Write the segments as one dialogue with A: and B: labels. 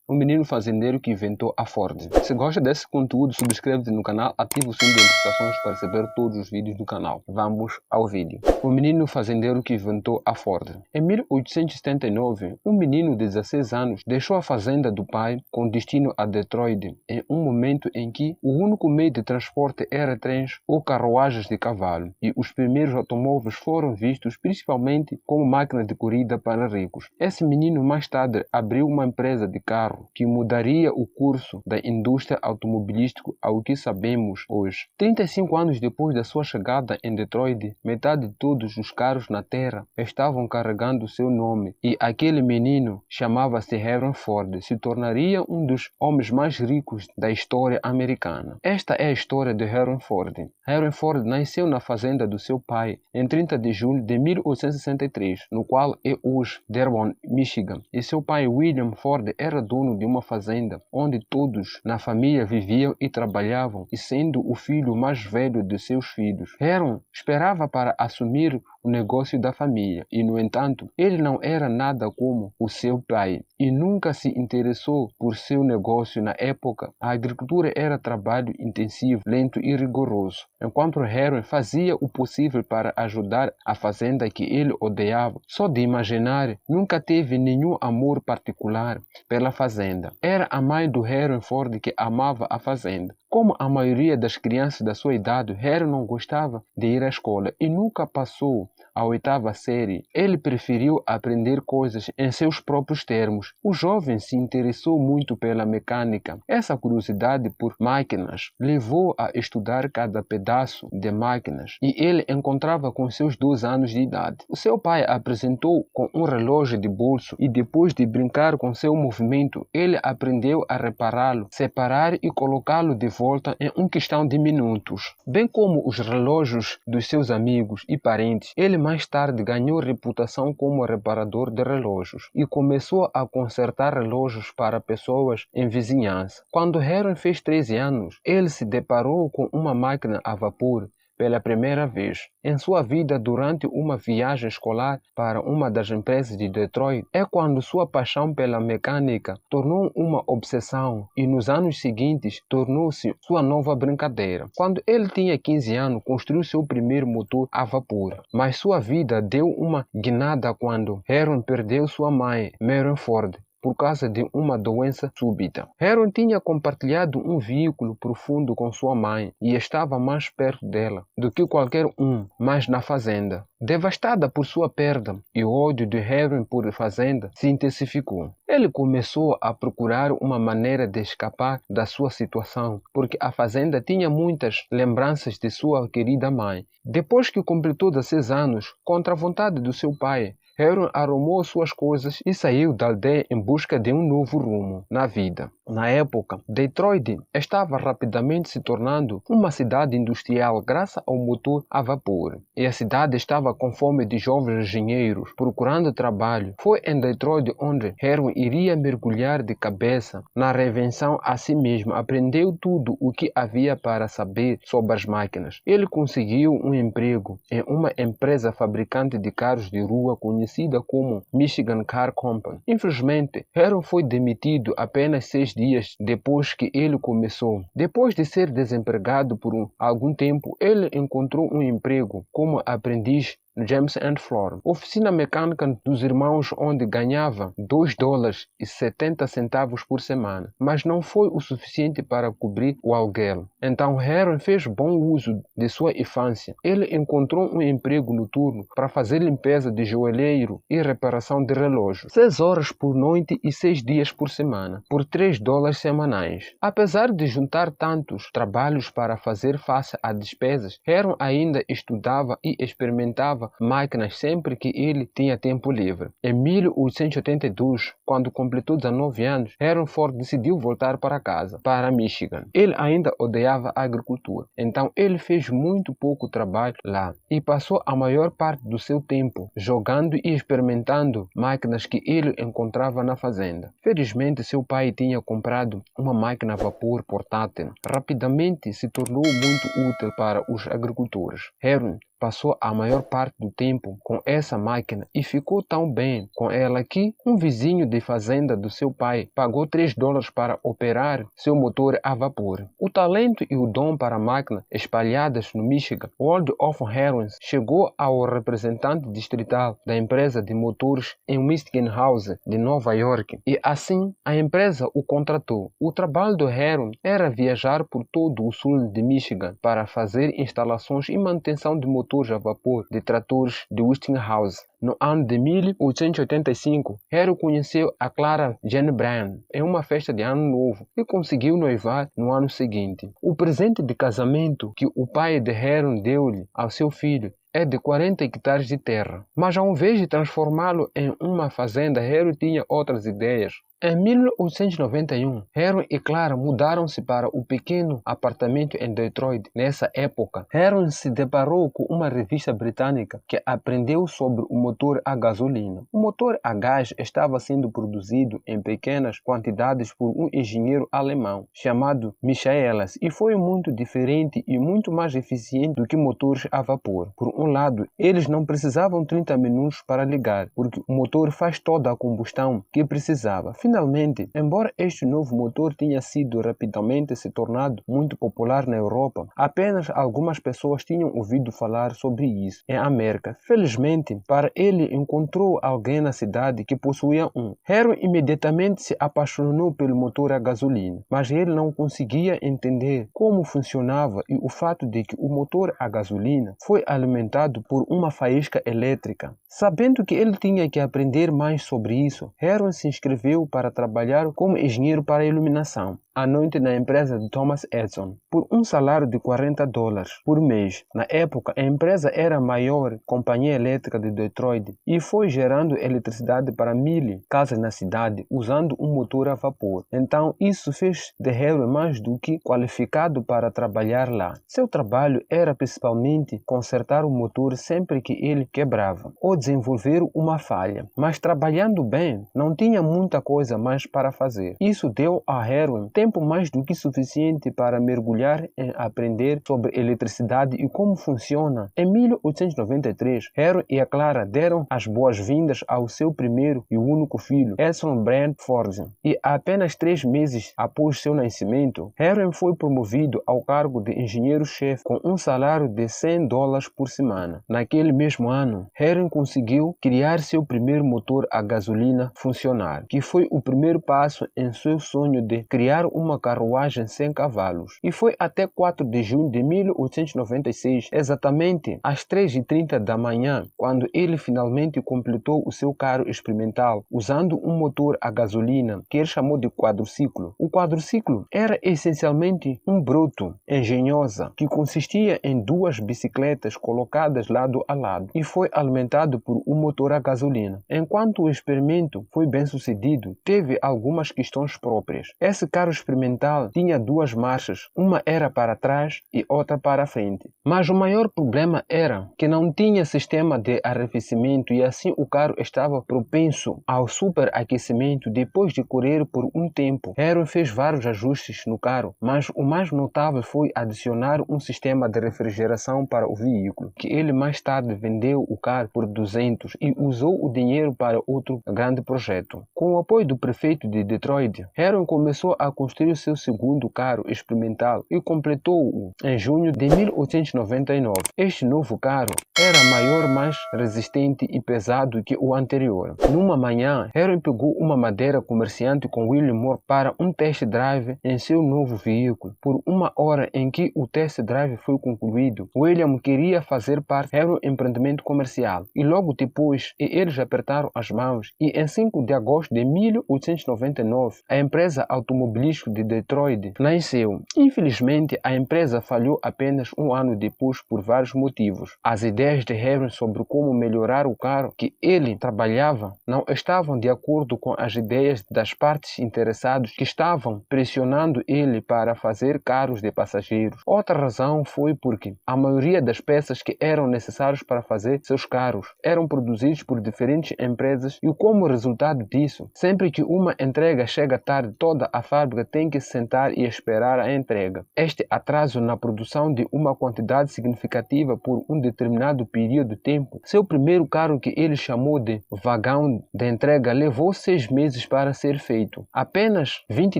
A: o menino fazendeiro que inventou a Ford. Se gosta desse conteúdo, subscreve-se no canal, ativa o sininho de notificações para receber todos os vídeos do canal. Vamos ao vídeo. O menino fazendeiro que inventou a Ford. Em 1879, um menino de 16 anos deixou a fazenda do pai com destino a Detroit, em um momento em que o único meio de transporte era trens ou carruagens de cavalo, e os primeiros automóveis foram vistos principalmente como máquinas de corrida para ricos. Esse menino mais tarde abriu uma empresa de carro que mudaria o curso da indústria automobilística ao que sabemos hoje. 35 anos depois da sua chegada em Detroit, metade de todos os carros na Terra estavam carregando seu nome, e aquele menino chamava-se Henry Ford. Se tornaria um dos homens mais ricos da história americana. Esta é a história de Henry Ford. Henry Ford nasceu na fazenda do seu pai em 30 de julho de 1863, no qual é hoje Dearborn, Michigan, e seu pai William Ford era dono de uma fazenda onde todos na família viviam e trabalhavam, e sendo o filho mais velho de seus filhos, Henry esperava para assumir o negócio da família, e no entanto ele não era nada como o seu pai e nunca se interessou por seu negócio. Na época, a agricultura era trabalho intensivo, lento e rigoroso, enquanto Henry fazia o possível para ajudar a fazenda que ele odiava. Só de imaginar, nunca teve nenhum amor particular pela fazenda. Era a mãe do Henry Ford que amava a fazenda. Como a maioria das crianças da sua idade, Henry não gostava de ir à escola e nunca passou a 8ª série. Ele preferiu aprender coisas em seus próprios termos. O jovem se interessou muito pela mecânica. Essa curiosidade por máquinas levou a estudar cada pedaço de máquinas, e ele encontrava com seus 12 anos de idade. O seu pai apresentou com um relógio de bolso, e depois de brincar com seu movimento, ele aprendeu a repará-lo, separar e colocá-lo de volta em uma questão de minutos. Bem como os relógios dos seus amigos e parentes, ele mais tarde ganhou reputação como reparador de relógios e começou a consertar relógios para pessoas em vizinhança. Quando Henry fez 13 anos, ele se deparou com uma máquina a vapor pela primeira vez em sua vida durante uma viagem escolar para uma das empresas de Detroit. É quando sua paixão pela mecânica tornou uma obsessão, e nos anos seguintes tornou-se sua nova brincadeira. Quando ele tinha 15 anos, construiu seu primeiro motor a vapor, mas sua vida deu uma guinada quando Henry perdeu sua mãe, Mary Ford, por causa de uma doença súbita. Henry tinha compartilhado um veículo profundo com sua mãe e estava mais perto dela do que qualquer um mais na fazenda. Devastada por sua perda, e o ódio de Henry por fazenda se intensificou. Ele começou a procurar uma maneira de escapar da sua situação, porque a fazenda tinha muitas lembranças de sua querida mãe. Depois que completou 16 anos, contra a vontade do seu pai, Henry arrumou suas coisas e saiu da aldeia em busca de um novo rumo na vida. Na época, Detroit estava rapidamente se tornando uma cidade industrial graças ao motor a vapor, e a cidade estava com fome de jovens engenheiros procurando trabalho. Foi em Detroit onde Henry iria mergulhar de cabeça na reinvenção a si mesmo. Aprendeu tudo o que havia para saber sobre as máquinas. Ele conseguiu um emprego em uma empresa fabricante de carros de rua conhecida como Michigan Car Company. Infelizmente, Henry foi demitido apenas 6 dias depois que ele começou. Depois de ser desempregado por algum tempo, ele encontrou um emprego como aprendiz James and Flora, oficina mecânica dos irmãos, onde ganhava $2,70 por semana, mas não foi o suficiente para cobrir o aluguel. Então Henry fez bom uso de sua infância. Ele encontrou um emprego noturno para fazer limpeza de joalheiro e reparação de relógios, 6 horas por noite e 6 dias por semana, por $3 semanais. Apesar de juntar tantos trabalhos para fazer face a despesas, Henry ainda estudava e experimentava máquinas sempre que ele tinha tempo livre. Em 1882, quando completou 19 anos, Henry Ford decidiu voltar para casa, para Michigan. Ele ainda odiava a agricultura, então ele fez muito pouco trabalho lá e passou a maior parte do seu tempo jogando e experimentando máquinas que ele encontrava na fazenda. Felizmente, seu pai tinha comprado uma máquina a vapor portátil. Rapidamente se tornou muito útil para os agricultores. Henry passou a maior parte do tempo com essa máquina e ficou tão bem com ela que um vizinho de fazenda do seu pai pagou $3 para operar seu motor a vapor. O talento e o dom para a máquina espalhadas no Michigan, World of Heroes chegou ao representante distrital da empresa de motores em Westinghouse de Nova York e assim a empresa o contratou. O trabalho do Heron era viajar por todo o sul de Michigan para fazer instalações e manutenção de motores a vapor de tratores de Westinghouse. No ano de 1885, Heron conheceu a Clara Jane Bryan em uma festa de ano novo e conseguiu noivar no ano seguinte. O presente de casamento que o pai de Heron deu-lhe ao seu filho é de 40 hectares de terra. Mas ao invés de transformá-lo em uma fazenda, Heron tinha outras ideias. Em 1891, Heron e Clara mudaram-se para o pequeno apartamento em Detroit. Nessa época, Heron se deparou com uma revista britânica que aprendeu sobre o motor a gasolina. O motor a gás estava sendo produzido em pequenas quantidades por um engenheiro alemão chamado Michaelis e foi muito diferente e muito mais eficiente do que motores a vapor. Por um lado, eles não precisavam 30 minutos para ligar, porque o motor faz toda a combustão que precisava. Finalmente, embora este novo motor tenha sido rapidamente se tornado muito popular na Europa, apenas algumas pessoas tinham ouvido falar sobre isso em América. Felizmente, para ele encontrou alguém na cidade que possuía um. Heron imediatamente se apaixonou pelo motor a gasolina, mas ele não conseguia entender como funcionava e o fato de que o motor a gasolina foi alimentado por uma faísca elétrica. Sabendo que ele tinha que aprender mais sobre isso, Heron se inscreveu para trabalhar como engenheiro para iluminação à noite na empresa de Thomas Edison, por um salário de $40 por mês. Na época, a empresa era a maior companhia elétrica de Detroit e foi gerando eletricidade para 1.000 casas na cidade usando um motor a vapor. Então, isso fez de Heron mais do que qualificado para trabalhar lá. Seu trabalho era principalmente consertar o motor sempre que ele quebrava ou desenvolver uma falha. Mas trabalhando bem, não tinha muita coisa mais para fazer. Isso deu a Heron tempo mais do que suficiente para mergulhar em aprender sobre eletricidade e como funciona. Em 1893, Heron e a Clara deram as boas-vindas ao seu primeiro e único filho, Edson Brand Ford, e apenas 3 meses após seu nascimento, Heron foi promovido ao cargo de engenheiro-chefe com um salário de $100 por semana. Naquele mesmo ano, Heron conseguiu criar seu primeiro motor a gasolina funcionar, que foi o primeiro passo em seu sonho de criar uma carruagem sem cavalos. E foi até 4 de junho de 1896, exatamente às 3h30 da manhã, quando ele finalmente completou o seu carro experimental, usando um motor a gasolina que ele chamou de quadriciclo. O quadriciclo era essencialmente um bruto engenhosa que consistia em 2 bicicletas colocadas lado a lado e foi alimentado por um motor a gasolina. Enquanto o experimento foi bem sucedido, teve algumas questões próprias. Esse carro experimental tinha 2 marchas, uma era para trás e outra para frente. Mas o maior problema era que não tinha sistema de arrefecimento e assim o carro estava propenso ao superaquecimento depois de correr por um tempo. Heron fez vários ajustes no carro, mas o mais notável foi adicionar um sistema de refrigeração para o veículo, que ele mais tarde vendeu o carro por 200 e usou o dinheiro para outro grande projeto. Com o apoio do prefeito de Detroit, Heron começou a construir seu segundo carro experimental e completou-o em junho de 1899. Este novo carro era maior, mais resistente e pesado que o anterior. Numa manhã, Heron pegou uma madeira comerciante com William Moore para um test drive em seu novo veículo. Por 1 hora em que o test drive foi concluído, William queria fazer parte do empreendimento comercial e logo depois eles apertaram as mãos e em 5 de agosto de 1899 a empresa automobilística de Detroit nasceu. Infelizmente, a empresa falhou apenas 1 ano depois por vários motivos. As ideias de Heron sobre como melhorar o carro que ele trabalhava não estavam de acordo com as ideias das partes interessadas que estavam pressionando ele para fazer carros de passageiros. Outra razão foi porque a maioria das peças que eram necessárias para fazer seus carros eram produzidas por diferentes empresas e como resultado disso, sempre que uma entrega chega tarde, toda a fábrica tem que sentar e esperar a entrega. Este atraso na produção de uma quantidade significativa por um determinado período de tempo, seu primeiro carro, que ele chamou de vagão de entrega, levou 6 meses para ser feito. Apenas 20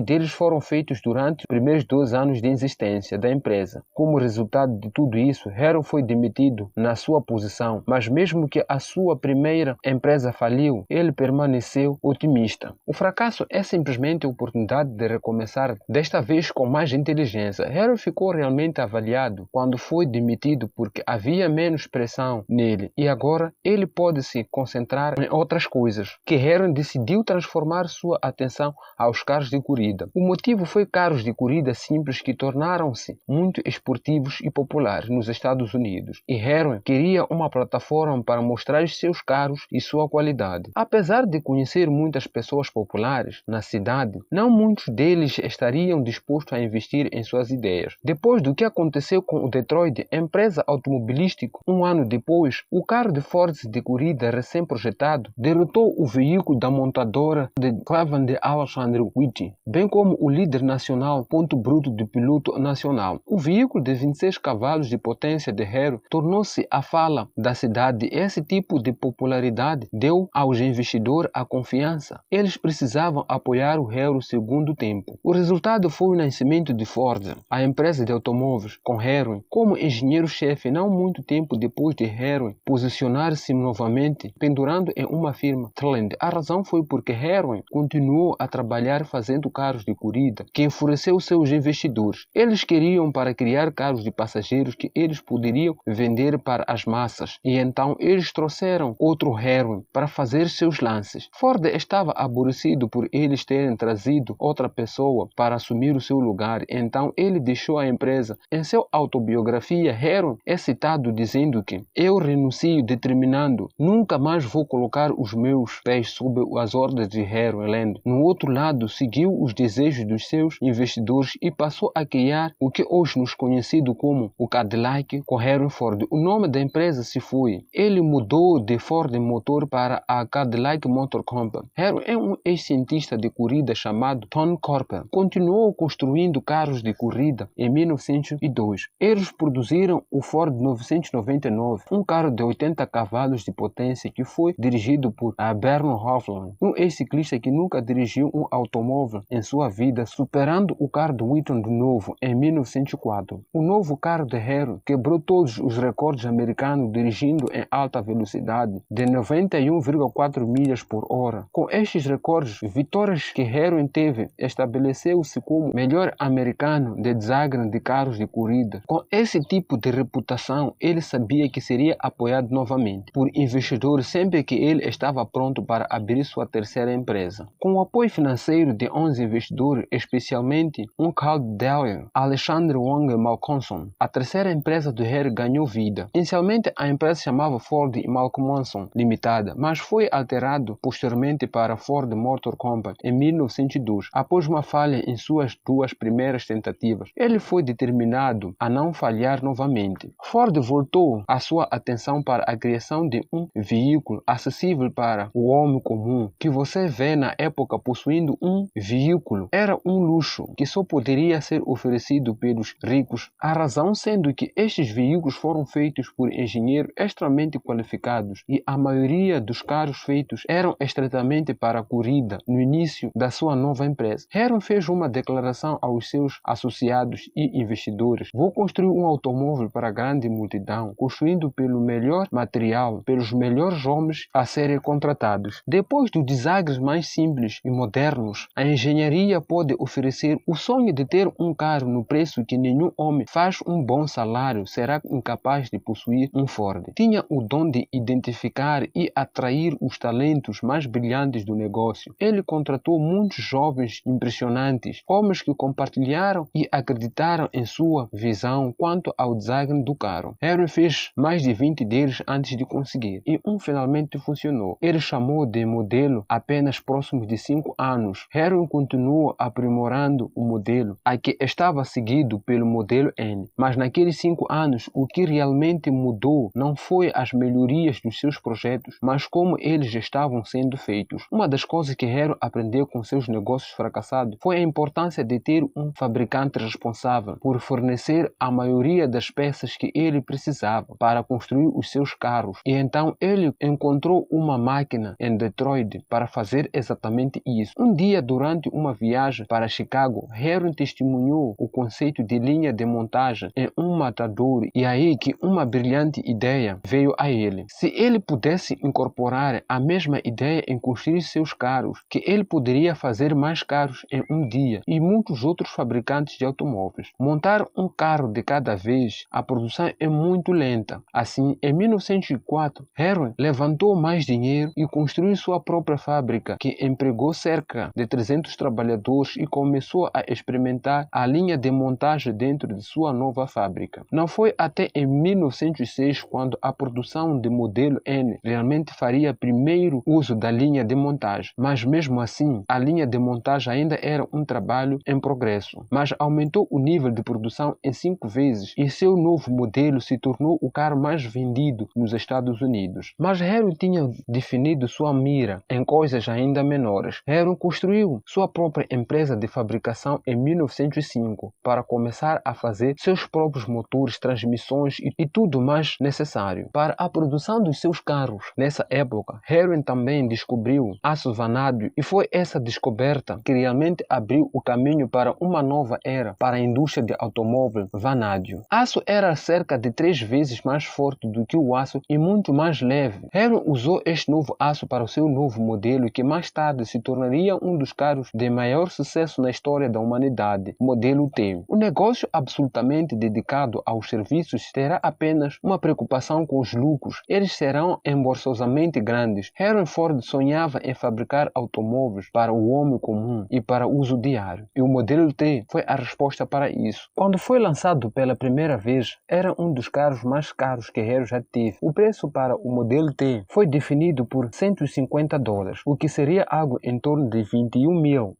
A: deles foram feitos durante os primeiros 2 anos de existência da empresa. Como resultado de tudo isso, Heron foi demitido na sua posição, mas mesmo que a sua primeira empresa faliu, ele permaneceu otimista. O fracasso é simplesmente a oportunidade de recomeçar, desta vez com mais inteligência. Heron ficou realmente avaliado quando foi demitido porque havia menos pressão nele e agora ele pode se concentrar em outras coisas, que Heron decidiu transformar sua atenção aos carros de corrida. O motivo foi carros de corrida simples que tornaram-se muito esportivos e populares nos Estados Unidos, e Heron queria uma plataforma para mostrar os seus carros e sua qualidade. Apesar de conhecer muitas pessoas populares na cidade, não muitos deles estariam dispostos a investir em suas ideias. Depois do que aconteceu com o Detroit, empresa automobilística, um ano depois, o carro de Ford de corrida recém-projetado derrotou o veículo da montadora de Cleveland de Alexander Whitney, bem como o líder nacional ponto bruto de piloto nacional. O veículo de 26 cavalos de potência de Heron tornou-se a fala da cidade. Esse tipo de popularidade deu aos investidores a confiança. Eles precisavam apoiar o Heron segundo tempo. O resultado foi o nascimento de Ford, a empresa de automóveis, com Heron como engenheiro-chefe não muito tempo depois de Heron posicionar-se novamente pendurando em uma firma Trident. A razão foi porque Heron continuou a trabalhar fazendo carros de corrida, que enfureceu seus investidores. Eles queriam para criar carros de passageiros que eles poderiam vender para as massas, e então eles trouxeram outro Heron para fazer seus lances. Ford estava aborrecido por eles terem trazido outra pessoa para assumir o seu lugar, então ele deixou a empresa. Em sua autobiografia, Heron é citado dizendo que eu renuncio determinando nunca mais vou colocar os meus pés sob as ordens de Heron Land. No outro lado, seguiu os desejos dos seus investidores e passou a criar o que hoje nos conhecido como o Cadillac com Henry Ford. O nome da empresa se foi. Ele mudou de Ford Motor para a Cadillac Motor Company. Henry é um ex-cientista de corrida chamado Tom Corper. Continuou construindo carros de corrida em 1902. Eles produziram o Ford 999, um carro de 80 cavalos de potência que foi dirigido por Bernard Hofland, um ex-ciclista que nunca dirigiu um automóvel em sua vida, superando o carro de Whitton de novo em 1904. O novo carro de Heron quebrou todos os recordes americanos dirigindo em alta velocidade de 91,4 milhas por hora. Com estes recordes, vitórias que Heron teve, estabeleceu-se como melhor americano de design de carros de corrida. Com esse tipo de reputação, ele sabia que seria apoiado novamente por investidores sempre que ele estava pronto para abrir sua terceira empresa. Com o apoio financeiro de 11 investidores, especialmente um Carl Dahlia, Alexander Wang Malcolmson, a terceira empresa do Heron ganhou vida. Inicialmente, a empresa se chamava Ford Malcolmson Limitada, mas foi alterado posteriormente para Ford Motor Company em 1902, após uma falha em suas duas primeiras tentativas. Ele foi determinado a não falhar novamente. Ford voltou a sua atenção para a criação de um veículo acessível para o homem comum, que você vê na época possuindo um veículo. Era um luxo que só poderia ser oferecido pelos ricos, a razão sendo que estes veículos foram feitos por engenheiros extremamente qualificados e a maioria dos carros feitos eram estritamente para a corrida no início da sua nova empresa. Heron fez uma declaração aos seus associados e investidores: vou construir um automóvel para a grande multidão, construído pelo melhor material, pelos melhores homens a serem contratados. Depois dos designs mais simples e modernos, a engenharia pode oferecer o sonho de ter um carro no preço que nenhum homem faz um bom salário será incapaz de possuir um Ford. Tinha o dom de identificar e atrair os talentos mais brilhantes do negócio. Ele contratou muitos jovens impressionantes, homens que compartilharam e acreditaram em sua visão quanto ao design do carro. Henry fez mais de 20 deles antes de conseguir, e um finalmente funcionou. Ele chamou de modelo apenas próximos de 5 anos. Henry continuou aprimorando o modelo, a que estava seguido pelo modelo N. Mas naqueles 5 anos, o que realmente mudou não foi as melhorias dos seus projetos, mas como eles estavam sendo feitos. Uma das coisas que Henry aprendeu com seus negócios fracassados foi a importância de ter um fabricante responsável por fornecer a maioria das peças que ele precisava para construir os seus carros. E então ele encontrou uma máquina em Detroit para fazer exatamente isso. Um dia, durante uma viagem para Chicago, Heron testemunhou o conceito de linha de montagem em um matador, e aí que uma brilhante ideia veio a ele. Se ele pudesse incorporar a mesma ideia em construir seus carros, que ele poderia fazer mais carros em um dia, e muitos outros fabricantes de automóveis. Montar um carro de cada vez, a produção é muito lenta. Assim, em 1904, Heron levantou mais dinheiro e construiu sua própria fábrica, que empregou cerca de 300 trabalhadores e começou a experimentar a linha de montagem dentro de sua nova fábrica. Não foi até em 1906 quando a produção de modelo N realmente faria primeiro uso da linha de montagem, mas mesmo assim, a linha de montagem ainda era um trabalho em progresso, mas aumentou o nível de produção em 5 vezes e seu novo modelo se tornou o carro mais vendido nos Estados Unidos. Mas Heron tinha definido sua mira em coisas ainda menores. Heron construiu sua própria empresa de fabricação em 1905 para começar a fazer seus próprios motores, transmissões e tudo mais necessário para a produção dos seus carros. Nessa época, Heron também descobriu aço vanádio e foi essa descoberta que realmente abriu o caminho para uma nova era para a indústria de automóvel vanádio. Aço era cerca de 3 vezes mais forte do que o aço e muito mais leve. Heron usou este novo aço para o seu novo modelo, que mais tarde se tornaria um dos carros de maior sucesso na história da humanidade, modelo T. O negócio absolutamente dedicado aos serviços terá apenas uma preocupação com os lucros. Eles serão embolsosamente grandes. Henry Ford sonhava em fabricar automóveis para o homem comum e para uso diário, e o modelo T foi a resposta para isso. Quando foi lançado pela primeira vez, era um dos carros mais caros que Henry já teve. O preço para o modelo T foi definido por $150, o que seria algo em torno de $21 mil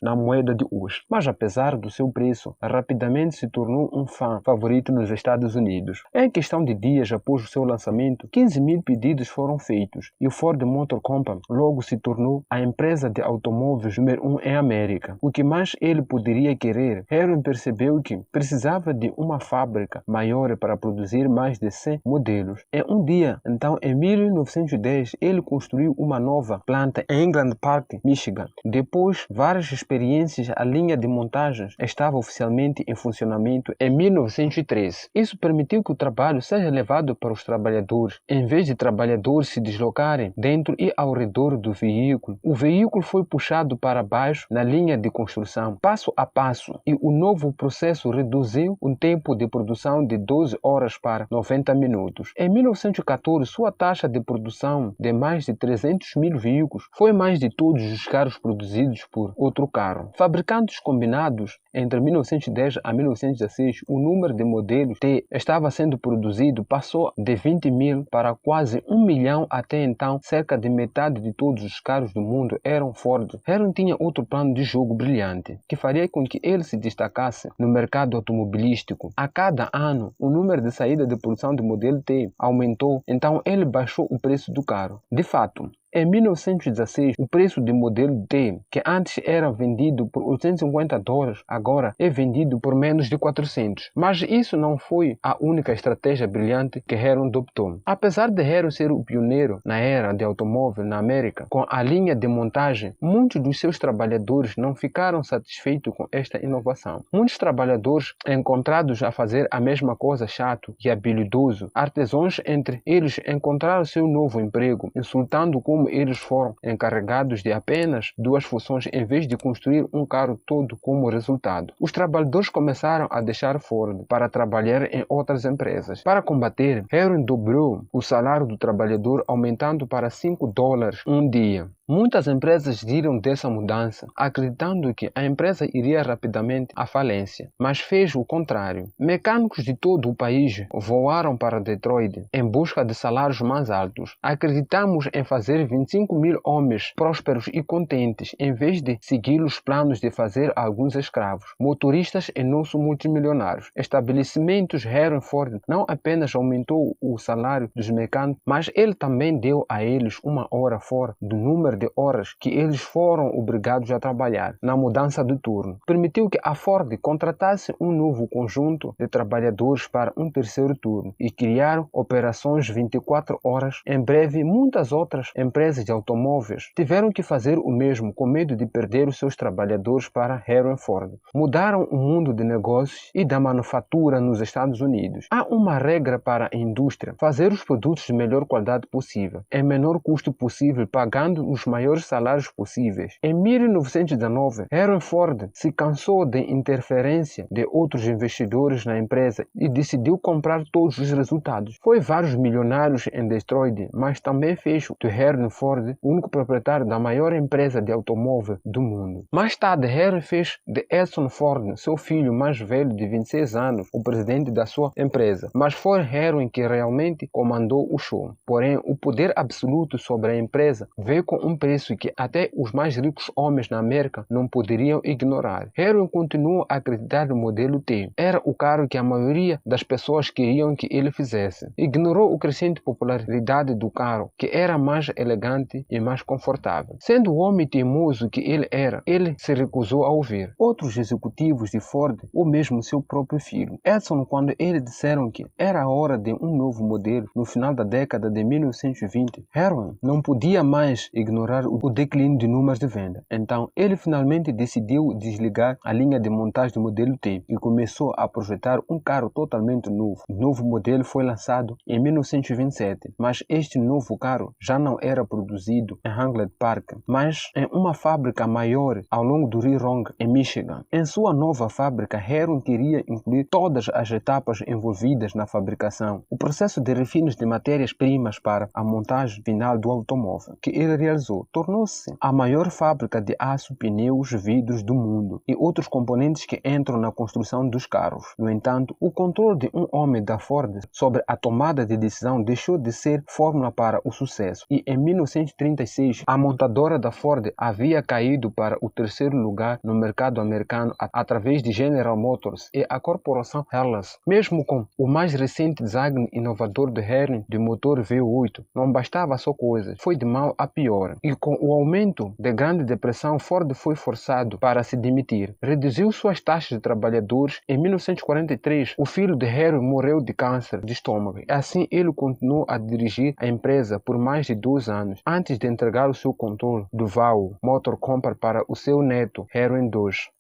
A: na moeda de hoje. Mas apesar do seu preço, rapidamente se tornou um fã favorito nos Estados Unidos. Em questão de dias após o seu lançamento, 15 mil pedidos foram feitos e o Ford Motor Company logo se tornou a empresa de automóveis número 1 em América. O que mais ele poderia querer? Henry percebeu que precisava de uma fábrica maior para produzir mais de 100 modelos. Em um dia, então, em 1910, ele construiu uma nova planta em England Park, Michigan. Depois, várias experiências, a linha de montagens estava oficialmente em funcionamento em 1913. Isso permitiu que o trabalho seja levado para os trabalhadores, em vez de trabalhadores se deslocarem dentro e ao redor do veículo. O veículo foi puxado para baixo na linha de construção, passo a passo, e o novo processo reduziu o tempo de produção de 12 horas para 90 minutos. Em 1914, sua taxa de produção de mais de 300 mil veículos foi mais de todos os carros produzidos por outro carro. Fabricantes combinados entre 1910 a 1916, o número de modelos T estava sendo produzido passou de 20 mil para quase 1 milhão. Até então, cerca de metade de todos os carros do mundo eram Ford. Henry tinha outro plano de jogo brilhante, que faria com que ele se destacasse no mercado automobilístico. A cada ano, o número de saídas de produção do modelo T aumentou, então ele baixou o preço do carro. De fato, em 1916, o preço do modelo T, que antes era vendido por $850, agora é vendido por menos de 400. Mas isso não foi a única estratégia brilhante que Henry adoptou. Apesar de Henry ser o pioneiro na era de automóvel na América, com a linha de montagem, muitos dos seus trabalhadores não ficaram satisfeitos com esta inovação. Muitos trabalhadores encontrados a fazer a mesma coisa chato e habilidoso, artesãos entre eles encontraram seu novo emprego, insultando como eles foram encarregados de apenas 2 funções em vez de construir um carro todo como resultado. Os trabalhadores começaram a deixar Ford para trabalhar em outras empresas. Para combater, Henry dobrou o salário do trabalhador, aumentando para $5 um dia. Muitas empresas riram dessa mudança, acreditando que a empresa iria rapidamente à falência, mas fez o contrário. Mecânicos de todo o país voaram para Detroit em busca de salários mais altos. Acreditamos em fazer 25 mil homens prósperos e contentes, em vez de seguir os planos de fazer alguns escravos, motoristas e nossos multimilionários. Estabelecimentos Henry Ford não apenas aumentou o salário dos mecânicos, mas ele também deu a eles uma hora fora do número de de horas que eles foram obrigados a trabalhar na mudança de turno. Permitiu que a Ford contratasse um novo conjunto de trabalhadores para um terceiro turno e criar operações 24 horas. Em breve, muitas outras empresas de automóveis tiveram que fazer o mesmo com medo de perder os seus trabalhadores para Henry Ford. Mudaram o mundo de negócios e da manufatura nos Estados Unidos. Há uma regra para a indústria: fazer os produtos de melhor qualidade possível, em menor custo possível, pagando os maiores salários possíveis. Em 1919, Henry Ford se cansou da interferência de outros investidores na empresa e decidiu comprar todos os resultados. Foi vários milionários em Detroit, mas também fez de Henry Ford o único proprietário da maior empresa de automóvel do mundo. Mais tarde, Henry fez de Edson Ford, seu filho mais velho de 26 anos, o presidente da sua empresa. Mas foi Henry que realmente comandou o show. Porém, o poder absoluto sobre a empresa veio com um preço que até os mais ricos homens na América não poderiam ignorar. Henry continuou a acreditar no modelo T. Era o carro que a maioria das pessoas queriam que ele fizesse. Ignorou a crescente popularidade do carro, que era mais elegante e mais confortável. Sendo o homem teimoso que ele era, ele se recusou a ouvir. Outros executivos de Ford, ou mesmo seu próprio filho, Edson, quando eles disseram que era a hora de um novo modelo no final da década de 1920, Henry não podia mais ignorar o declínio de números de venda. Então, ele finalmente decidiu desligar a linha de montagem do modelo T e começou a projetar um carro totalmente novo. O novo modelo foi lançado em 1927, mas este novo carro já não era produzido em Hagley Park, mas em uma fábrica maior ao longo do Rio Rong, em Michigan. Em sua nova fábrica, Henry queria incluir todas as etapas envolvidas na fabricação, o processo de refinos de matérias-primas para a montagem final do automóvel, que ele realizou, tornou-se a maior fábrica de aço, pneus, vidros do mundo e outros componentes que entram na construção dos carros. No entanto, o controle de um homem da Ford sobre a tomada de decisão deixou de ser fórmula para o sucesso, e em 1936 a montadora da Ford havia caído para o terceiro lugar no mercado americano através de General Motors e a corporação Hellas. Mesmo com o mais recente design inovador de Henry de motor V8, não bastava só coisas, foi de mal a pior. E com o aumento da Grande Depressão, Ford foi forçado para se demitir. Reduziu suas taxas de trabalhadores. Em 1943, o filho de Henry morreu de câncer de estômago. Assim, ele continuou a dirigir a empresa por mais de 2 anos, antes de entregar o seu controle do VAU Motor Company para o seu neto, Henry II.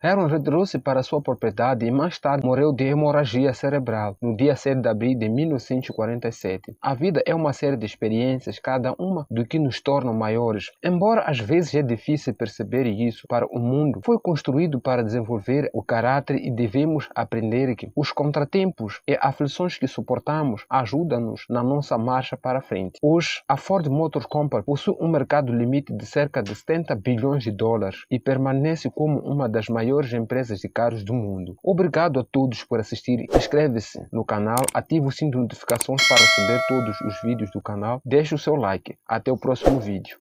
A: Henry retirou-se para sua propriedade e mais tarde morreu de hemorragia cerebral no dia 7 de abril de 1947. A vida é uma série de experiências, cada uma do que nos tornam maiores. Embora às vezes é difícil perceber isso, para o mundo foi construído para desenvolver o caráter e devemos aprender que os contratempos e aflições que suportamos ajudam-nos na nossa marcha para frente. Hoje, a Ford Motor Company possui um mercado limite de cerca de 70 bilhões de dólares e permanece como uma das maiores empresas de carros do mundo. Obrigado a todos por assistir. Inscreve-se no canal, ative o sininho de notificações para receber todos os vídeos do canal, deixe o seu like. Até o próximo vídeo.